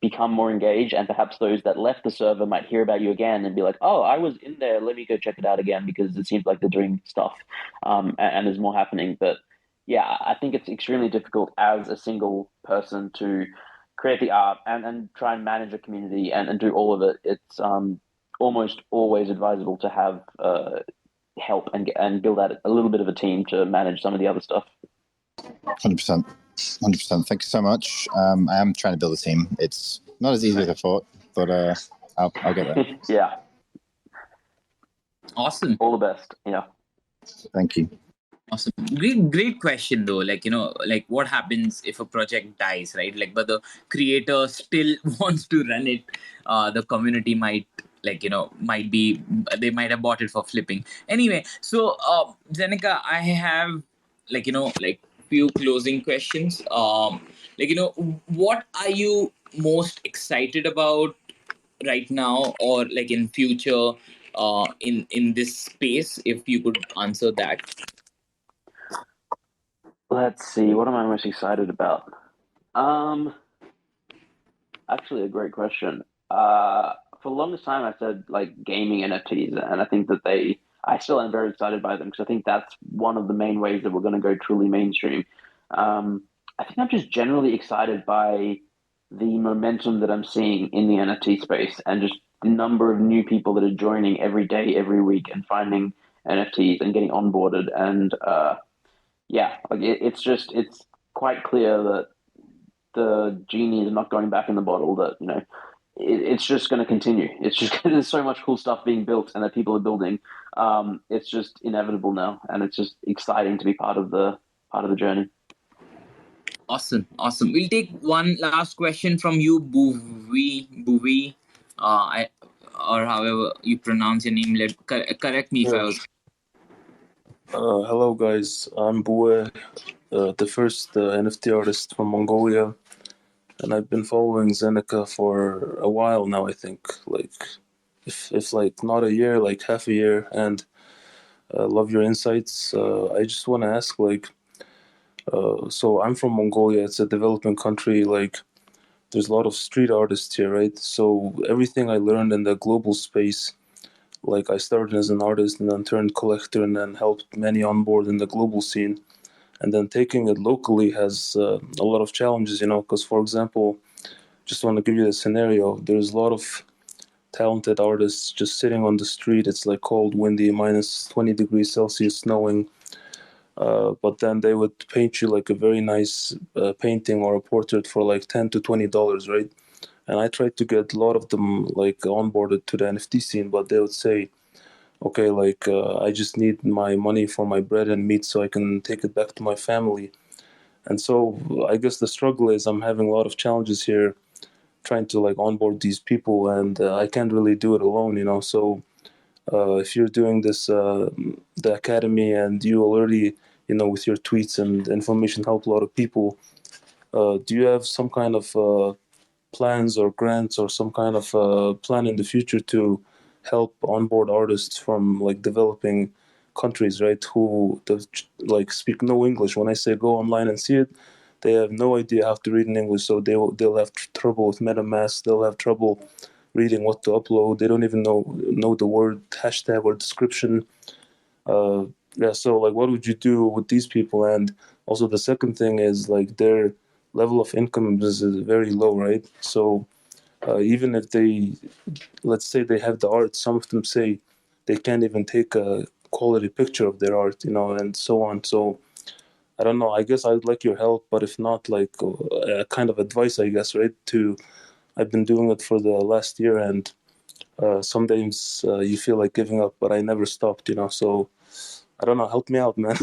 become more engaged, and perhaps those that left the server might hear about you again and be like, oh, I was in there, let me go check it out again, because it seems like they're doing stuff and there's more happening. But yeah, I think it's extremely difficult as a single person to create the art and try and manage a community and do all of it. It's almost always advisable to have help and build out a little bit of a team to manage some of the other stuff. 100%. Thank you so much. I am trying to build a team. It's not as easy as I thought, but I'll get there. Yeah. Awesome. All the best. Yeah. Thank you. Awesome. Great question though. Like, like what happens if a project dies, right? Like, but the creator still wants to run it. The community might they might have bought it for flipping. Anyway, so Zeneca, I have few closing questions. What are you most excited about right now, or like in future, in this space? If you could answer that. Let's see. What am I most excited about? Actually, a great question. For the longest time, I said like gaming NFTs, and I think that I still am very excited by them because I think that's one of the main ways that we're going to go truly mainstream. I think I'm just generally excited by the momentum that I'm seeing in the NFT space and just the number of new people that are joining every day, every week, and finding NFTs and getting onboarded. And it's quite clear that the genie is not going back in the bottle. That it's just going to continue. It's just there's so much cool stuff being built and that people are building. It's just inevitable now, and it's just exciting to be part of the journey. Awesome. We'll take one last question from you, Bouvi. Or however you pronounce your name. Correct me if I was. Hello, guys. I'm Bouve, the first NFT artist from Mongolia, and I've been following Zeneca for a while now. I think if like not a year, like half a year, and love your insights. I just want to ask so I'm from Mongolia. It's a developing country. Like, there's a lot of street artists here, right? So everything I learned in the global space, like I started as an artist and then turned collector and then helped many on board in the global scene. And then taking it locally has a lot of challenges, because, for example, just want to give you a scenario. There's a lot of talented artists just sitting on the street. It's like cold, windy, minus 20 degrees Celsius, snowing. But then they would paint you like a very nice painting or a portrait for like $10 to $20, right? And I tried to get a lot of them like onboarded to the NFT scene, but they would say, okay, like I just need my money for my bread and meat so I can take it back to my family. And so I guess the struggle is I'm having a lot of challenges here trying to like onboard these people, and I can't really do it alone, you know. So if you're doing this, the academy, and you already, you know, with your tweets and information help a lot of people, do you have some kind of plans or grants or some kind of plan in the future to help onboard artists from like developing countries, right, who like speak no English? When I say go online and see it, they have no idea how to read in English, so they'll have trouble with MetaMask. They'll have trouble reading what to upload. They don't even know the word hashtag or description. Yeah, so like, what would you do with these people? And also, the second thing is like their level of income is very low, right? So even if they, let's say they have the art, some of them say they can't even take a quality picture of their art, you know, and so on. So I don't know. I guess I'd like your help, but if not, like a kind of advice, I guess, right? I've been doing it for the last year, and sometimes you feel like giving up, but I never stopped, you know. So I don't know. Help me out, man.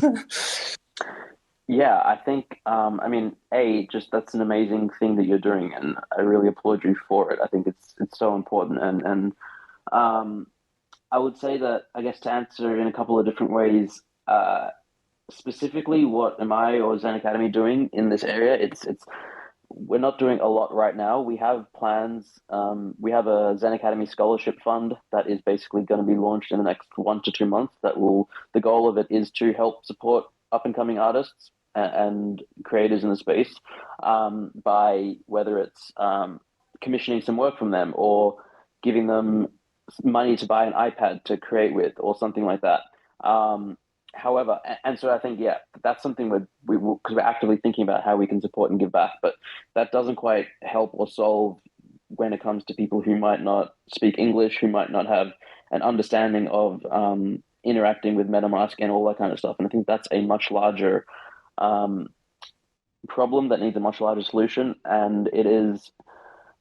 Yeah, I think, I mean, just that's an amazing thing that you're doing, and I really applaud you for it. I think it's so important, and um, I would say that, I guess, to answer in a couple of different ways, specifically, what am I or Zen Academy doing in this area? It's we're not doing a lot right now. We have plans. We have a Zen Academy Scholarship fund that is basically going to be launched in the next 1 to 2 months. The goal of it is to help support up and coming artists and creators in the space, by whether it's commissioning some work from them or giving them money to buy an iPad to create with or something like that. However, and so I think, yeah, that's something because we're actively thinking about how we can support and give back, but that doesn't quite help or solve when it comes to people who might not speak English, who might not have an understanding of interacting with MetaMask and all that kind of stuff. And I think that's a much larger problem that needs a much larger solution. And it is,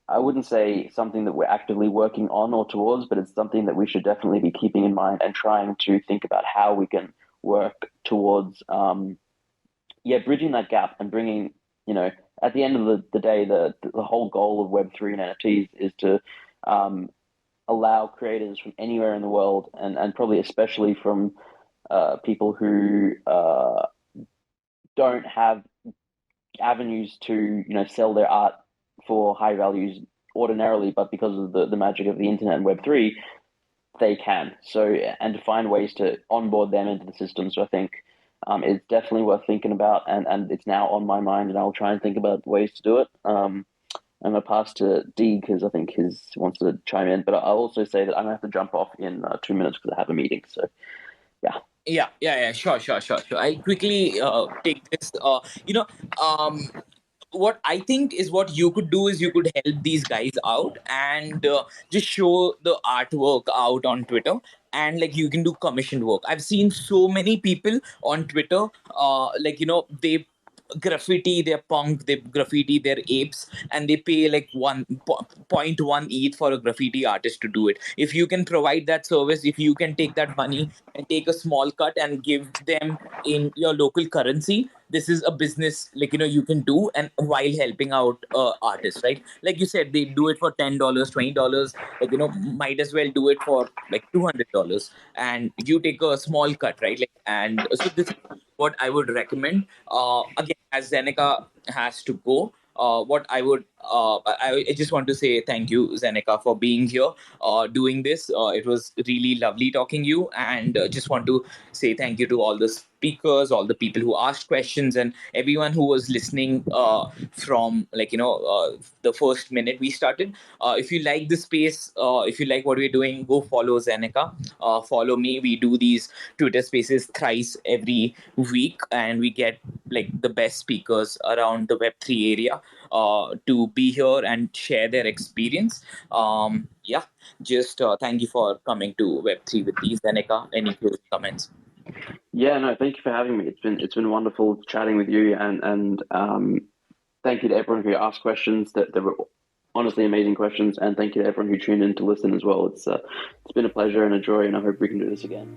I wouldn't say something that we're actively working on or towards, but it's something that we should definitely be keeping in mind and trying to think about how we can work towards, bridging that gap and bringing, at the end of the day, the whole goal of Web3 and NFTs is to allow creators from anywhere in the world, and probably especially from people who don't have avenues to, sell their art for high values ordinarily, but because of the magic of the internet and Web3, they can. So, and to find ways to onboard them into the system. So I think it's definitely worth thinking about, and it's now on my mind, and I'll try and think about ways to do it. I'm going to pass to Dhee because I think he wants to chime in, but I'll also say that I'm going to have to jump off in 2 minutes because I have a meeting. So, yeah. Yeah. Sure. I'll quickly take this. What I think is what you could do is you could help these guys out and just show the artwork out on Twitter, and like you can do commissioned work. I've seen so many people on Twitter, they graffiti their punk, they graffiti their apes, and they pay like 1.1 ETH for a graffiti artist to do it. If you can provide that service, if you can take that money and take a small cut and give them in your local currency, this is a business you can do, and while helping out artists, right? Like you said, they do it for $10, $20, might as well do it for like $200, and you take a small cut, right? Like, and so this is what I would recommend. Again, as Zeneca has to go, what I just want to say thank you, Zeneca, for being here, doing this. It was really lovely talking to you, and just want to say thank you to all the speakers, all the people who asked questions, and everyone who was listening from the first minute we started. If you like the space, if you like what we're doing, go follow Zeneca. Follow me. We do these Twitter spaces thrice every week, and we get like the best speakers around the Web3 area. to be here and share their experience. Yeah, just thank you for coming to Web3 with Dhee, Zeneca. Any closing comments? Yeah, no, thank you for having me. It's been wonderful chatting with you, and thank you to everyone who asked questions. That were honestly amazing questions, and thank you to everyone who tuned in to listen as well. It's been a pleasure and a joy, and I hope we can do this again.